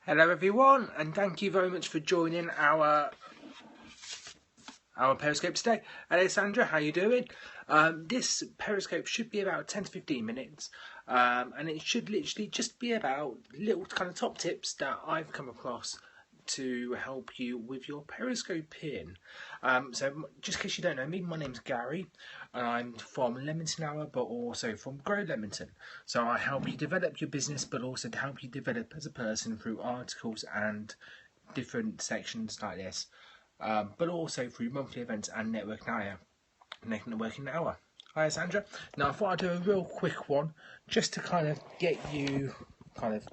Hello everyone, and thank you very much for joining our periscope today. Hello Sandra, how you doing? This periscope should be about 10 to 15 minutes, and it should literally just be about little kind of top tips that I've come across to help you with your periscoping. So just in case you don't know me, my name's Gary, and I'm from Leamington Hour, but also from Grow Leamington. So I help you develop your business, but also to help you develop as a person through articles and different sections like this, but also through monthly events and networking hour. Hi Sandra. Now I thought I'd do a real quick one just to kind of get you kind of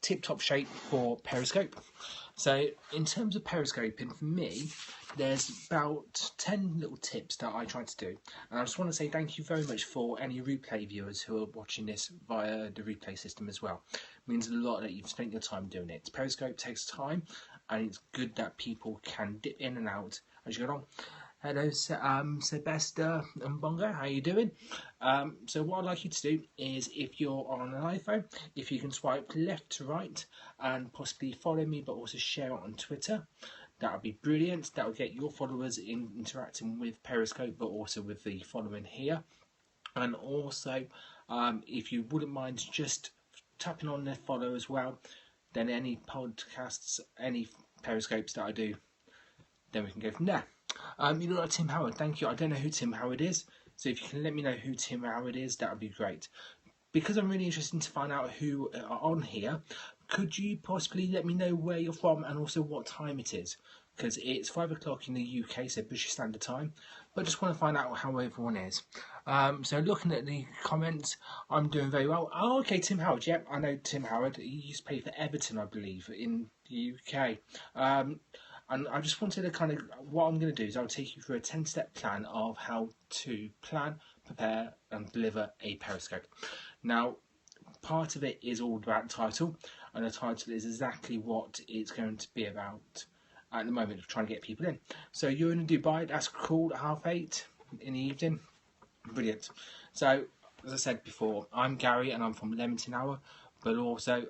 tip-top shape for Periscope. So in terms of periscoping, for me, there's about 10 little tips that I try to do. And I just want to say thank you very much for any replay viewers who are watching this via the replay system as well. It means a lot that you've spent your time doing it. Periscope takes time, and it's good that people can dip in and out as you go along. Hello, Sebesta and Bongo, how you doing? So what I'd like you to do is, if you're on an iPhone, if you can swipe left to right and possibly follow me, but also share it on Twitter, that would be brilliant. That will get your followers interacting with Periscope, but also with the following here. And also, if you wouldn't mind just tapping on the follow as well, then any podcasts, any Periscopes that I do, then we can go from there. You know what, Tim Howard, thank you. I don't know who Tim Howard is, so if you can let me know who Tim Howard is, that would be great. Because I'm really interested to find out who are on here, could you possibly let me know where you're from and also what time it is? Because it's 5 o'clock in the UK, so British Standard Time, but I just want to find out how everyone is. So looking at the comments, I'm doing very well. Oh, okay, Tim Howard, yep, I know Tim Howard. He used to play for Everton, I believe, in the UK. And I just wanted to kind of, what I'm going to do is I'll take you through a 10-step plan of how to plan, prepare and deliver a Periscope. Now, part of it is all about title, and the title is exactly what it's going to be about at the moment, trying to get people in. So you're in Dubai, that's cool, at 8:30 in the evening, brilliant. So, as I said before, I'm Gary and I'm from Leamington Hour, but also,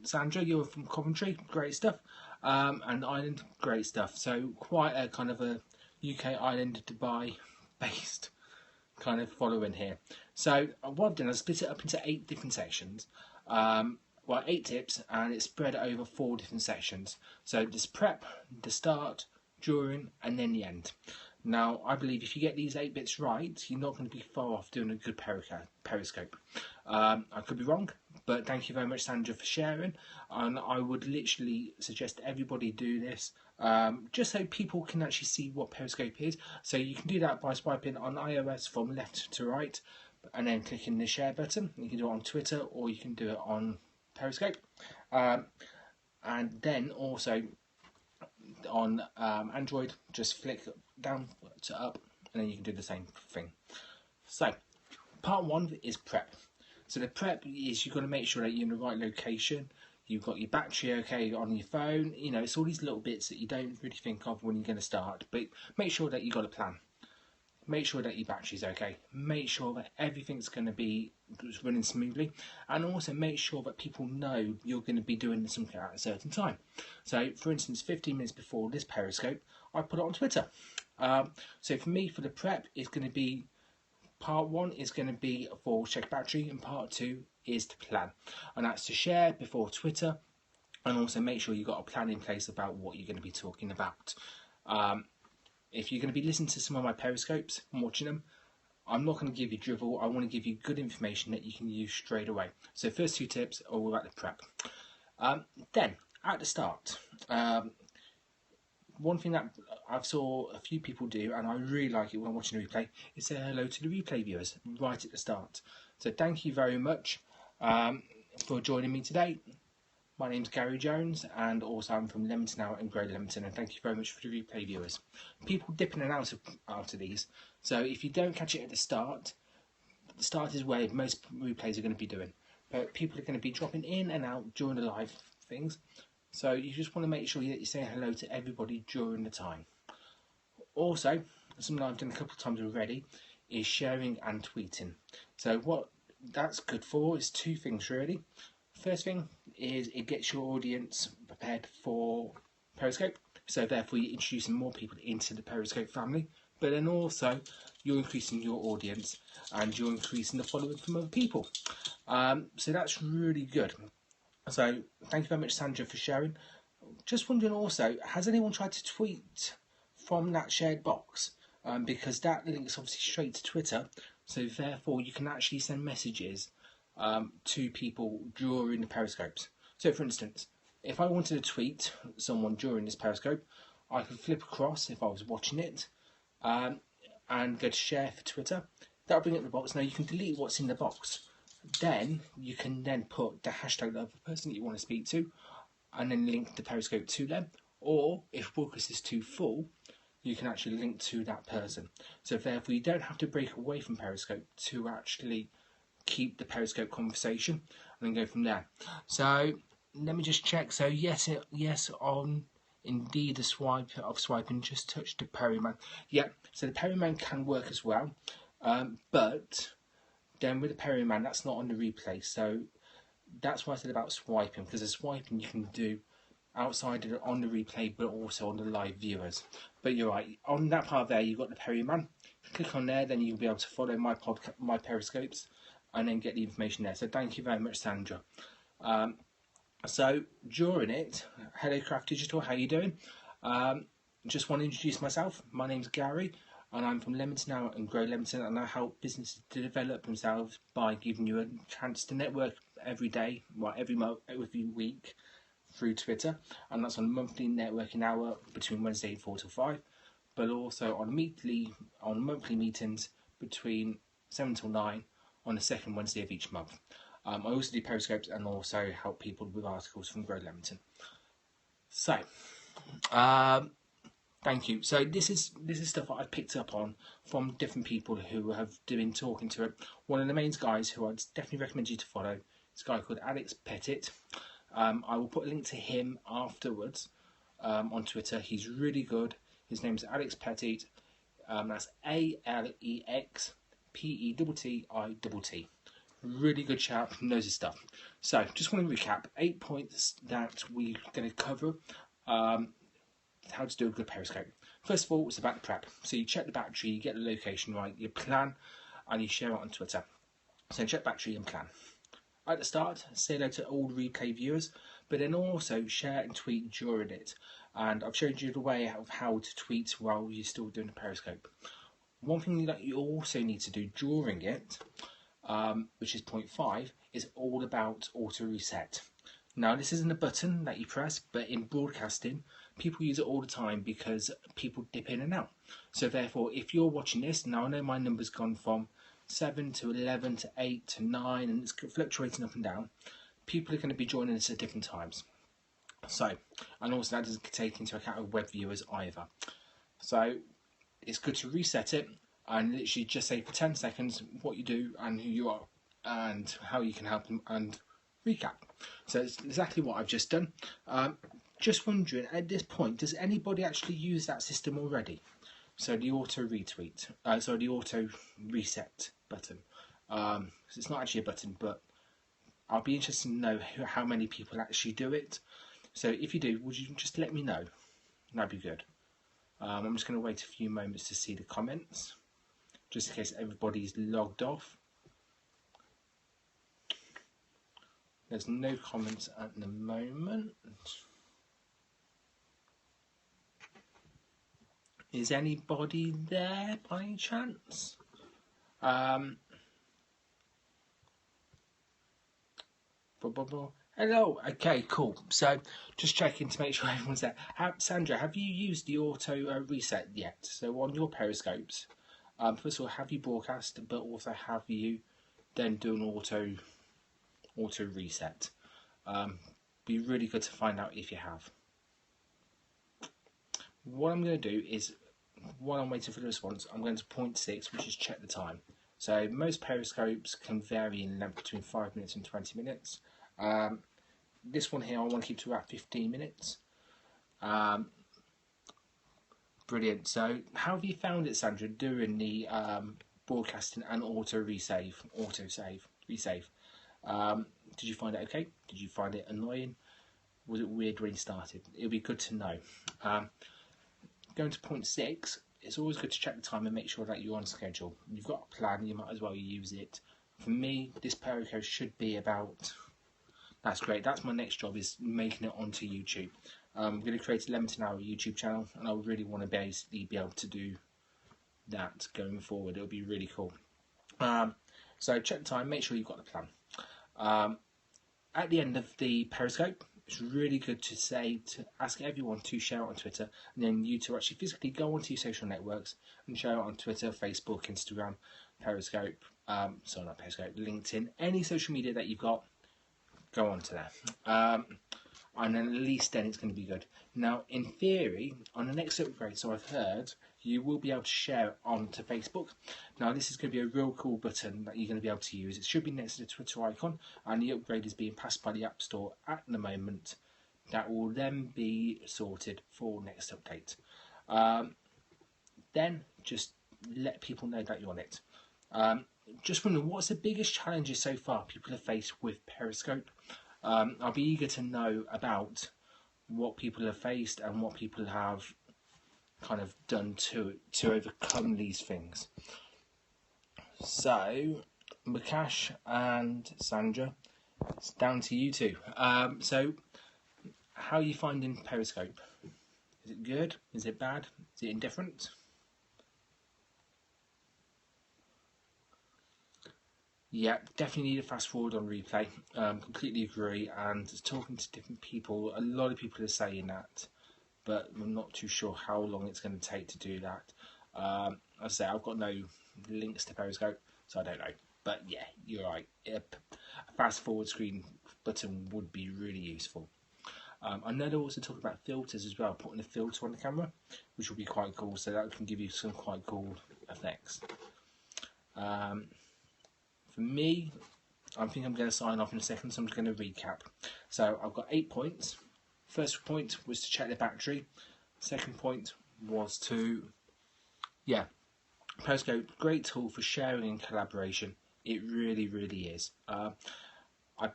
Sandra, you're from Coventry, great stuff. And Ireland, great stuff. So quite a kind of a UK Ireland Dubai based kind of following here. So what I've done is split it up into 8 different sections. 8 tips, and it's spread over 4 different sections. So there's prep, the start, during, and then the end. Now, I believe if you get these 8 bits right, you're not going to be far off doing a good Periscope. I could be wrong, but thank you very much, Sandra, for sharing. And I would literally suggest everybody do this, just so people can actually see what Periscope is. So you can do that by swiping on iOS from left to right, and then clicking the share button. You can do it on Twitter, or you can do it on Periscope. And then also on Android, just flick down to up, and then you can do the same thing. So part 1 is prep. So the prep is you've got to make sure that you're in the right location, you've got your battery okay on your phone, you know, it's all these little bits that you don't really think of when you're going to start, but make sure that you've got a plan. Make sure that your battery's okay, make sure that everything's going to be running smoothly, and also make sure that people know you're going to be doing something at a certain time. So for instance, 15 minutes before this Periscope, I put it on Twitter. So for me, for the prep, it's going to be part 1 is going to be for check battery, and part 2 is to plan, and that's to share before Twitter, and also make sure you've got a plan in place about what you're going to be talking about. If you're going to be listening to some of my Periscopes and watching them, I'm not going to give you drivel. I want to give you good information that you can use straight away. So first 2 tips are all about the prep. Then at the start, one thing that I've saw a few people do, and I really like it when I'm watching a replay, is say hello to the replay viewers right at the start. So thank you very much for joining me today. My name's Gary Jones, and also I'm from Leamington Hour and Grow Leamington, and thank you very much for the replay viewers. People dip in and out of these, so if you don't catch it at the start is where most replays are going to be doing, but people are going to be dropping in and out during the live things, so you just want to make sure that you're saying hello to everybody during the time. Also, something I've done a couple of times already is sharing and tweeting. So what that's good for is 2 things really. First thing is it gets your audience prepared for Periscope. So therefore you're introducing more people into the Periscope family, but then also you're increasing your audience and you're increasing the following from other people. So that's really good. So thank you very much, Sandra, for sharing. Just wondering also, has anyone tried to tweet from that shared box? Because that links obviously straight to Twitter, so therefore you can actually send messages to people during the Periscopes. So for instance, if I wanted to tweet someone during this Periscope, I could flip across if I was watching it and go to share for Twitter. That'll bring up the box. Now you can delete what's in the box. Then you can then put the hashtag of the person that you want to speak to and then link the Periscope to them. Or if broadcast is too full, you can actually link to that person. So therefore you don't have to break away from Periscope to actually keep the Periscope conversation and then go from there. So let me just check. So yes, on indeed the swipe of swiping just touched the Perryman. Yeah, so the Perryman can work as well, but then with the Perryman that's not on the replay. So that's why I said about swiping, because the swiping you can do outside of on the replay but also on the live viewers. But you're right, on that part there you've got the Perryman. Click on there, then you'll be able to follow my Periscopes and then get the information there. So thank you very much, Sandra. So during it, hello Craft Digital, how you doing? Just want to introduce myself. My name's Gary and I'm from Leamington Now and Grow Leamington, and I help businesses to develop themselves by giving you a chance to network every day, well every week through Twitter, and that's on a monthly networking hour between Wednesday 4 till 5, but also on monthly meetings between 7 till 9 on the second Wednesday of each month. I also do Periscopes and also help people with articles from Grow Leamington. So, thank you. So this is stuff that I've picked up on from different people who have been talking to it. One of the main guys who I'd definitely recommend you to follow is a guy called Alex Pettit. I will put a link to him afterwards on Twitter. He's really good. His name's Alex Pettit. That's ALEXPETTITT. Really good chap, knows his stuff. So, just want to recap 8 points that we're going to cover. How to do a good Periscope. First of all, it's about the prep. So you check the battery, you get the location right, you plan, and you share it on Twitter. So check battery and plan. At the start, say hello to all replay viewers, but then also share and tweet during it. And I've showed you the way of how to tweet while you're still doing the Periscope. One thing that you also need to do during it, which is point 5, is all about auto reset. Now this isn't a button that you press, but in broadcasting people use it all the time because people dip in and out. So therefore if you're watching this, now I know my number's gone from 7 to 11 to 8 to 9 and it's fluctuating up and down. People are going to be joining us at different times. So, and also that doesn't take into account web viewers either. So it's good to reset it and literally just say for 10 seconds what you do and who you are and how you can help them and recap. So it's exactly what I've just done. Just wondering, at this point, does anybody actually use that system already? So the auto retweet, the auto reset button. It's not actually a button, but I'll be interested to know how many people actually do it. So if you do, would you just let me know? That'd be good. I'm just going to wait a few moments to see the comments, just in case everybody's logged off. There's no comments at the moment. Is anybody there by any chance? Hello. Okay, cool. So just checking to make sure everyone's there. Sandra, have you used the auto reset yet? So on your Periscopes, first of all, have you broadcast, but also have you then do an auto reset? Be really good to find out if you have. What I'm going to do is, while I'm waiting for the response, I'm going to point 6, which is check the time. So most Periscopes can vary in length between 5 minutes and 20 minutes. This one here I want to keep to about 15 minutes. Brilliant. So how have you found it, Sandra, doing the broadcasting and resave? Did you find it okay? Did you find it annoying? Was it weird when you started? It would be good to know. Going to point 6, it's always good to check the time and make sure that you're on schedule. You've got a plan, you might as well use it. For me, this periscope should be about... That's great. That's my next job, is making it onto YouTube. I'm going to create a Leamington Hour YouTube channel, and I really want to basically be able to do that going forward. It'll be really cool. So check the time, make sure you've got the plan. At the end of the periscope, it's really good to ask everyone to share it on Twitter, and then you to actually physically go onto your social networks and share it on Twitter, Facebook, Instagram, Periscope, sorry, not Periscope, LinkedIn, any social media that you've got, go on to there. And then at least then it's going to be good. Now, in theory, on the next upgrade, so I've heard, you will be able to share it onto Facebook. Now, this is going to be a real cool button that you're going to be able to use. It should be next to the Twitter icon, and the upgrade is being passed by the App Store at the moment. That will then be sorted for next update. Then just let people know that you're on it. Just wondering, what's the biggest challenges so far people have faced with Periscope? I'll be eager to know about what people have faced and what people have kind of done to overcome these things. So, Makash and Sandra, it's down to you two. So, how are you finding Periscope? Is it good? Is it bad? Is it indifferent? Yeah, definitely need a fast forward on replay. Completely agree. And talking to different people, a lot of people are saying that, but I'm not too sure how long it's going to take to do that. As I say, I've got no links to Periscope, so I don't know. But yeah, you're right. A fast forward screen button would be really useful. I know they're also talking about filters as well, putting a filter on the camera, which will be quite cool. So that can give you some quite cool effects. For me, I think I'm going to sign off in a second, so I'm just going to recap. So I've got 8 points. First point was to check the battery. Second point was to, Periscope, great tool for sharing and collaboration. It really, really is. I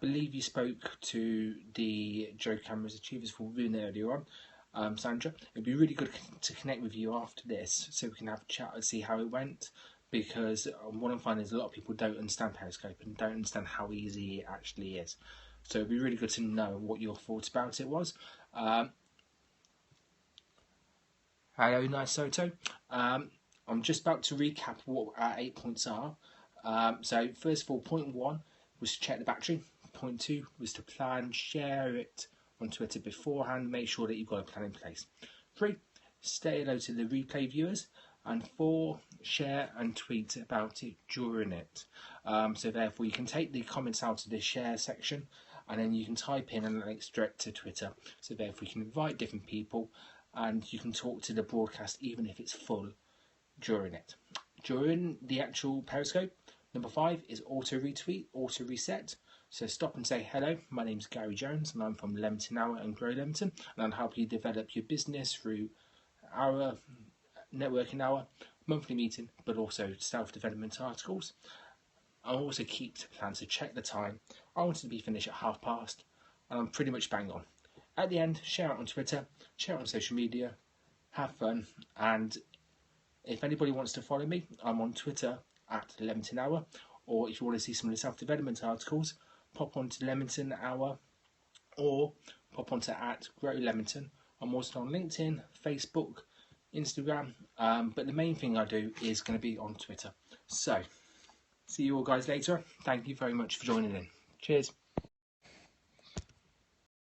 believe you spoke to the Joe Cameras Achievers for Rune earlier on, Sandra. It'd be really good to connect with you after this, so we can have a chat and see how it went. Because what I'm finding is a lot of people don't understand Periscope and don't understand how easy it actually is. So it'd be really good to know what your thoughts about it was. Hello, Nice Soto. I'm just about to recap what our 8 points are. So first of all, point 1 was to check the battery. Point 2 was to plan, share it on Twitter beforehand, make sure that you've got a plan in place. 3, say hello to the replay viewers. And 4, share and tweet about it during it. So therefore you can take the comments out of the share section, and then you can type in and links direct to Twitter. So therefore you can invite different people, and you can talk to the broadcast even if it's full during it. During the actual Periscope, number 5 is auto retweet, auto reset. So stop and say, hello, my name's Gary Jones and I'm from Leamington Hour and Grow Leamington, and I'll help you develop your business through our networking hour, monthly meeting, but also self-development articles. I'll also keep to plan to check the time. I wanted to be finished at past, and I'm pretty much bang on. At the end, share it on Twitter, share it on social media, have fun, and if anybody wants to follow me, I'm on Twitter at Leamington Hour, or if you want to see some of the self-development articles, pop onto Leamington Hour, or pop onto at Grow Leamington. I'm also on LinkedIn, Facebook, Instagram, but the main thing I do is going to be on Twitter. So, see you all guys later. Thank you very much for joining in. Cheers.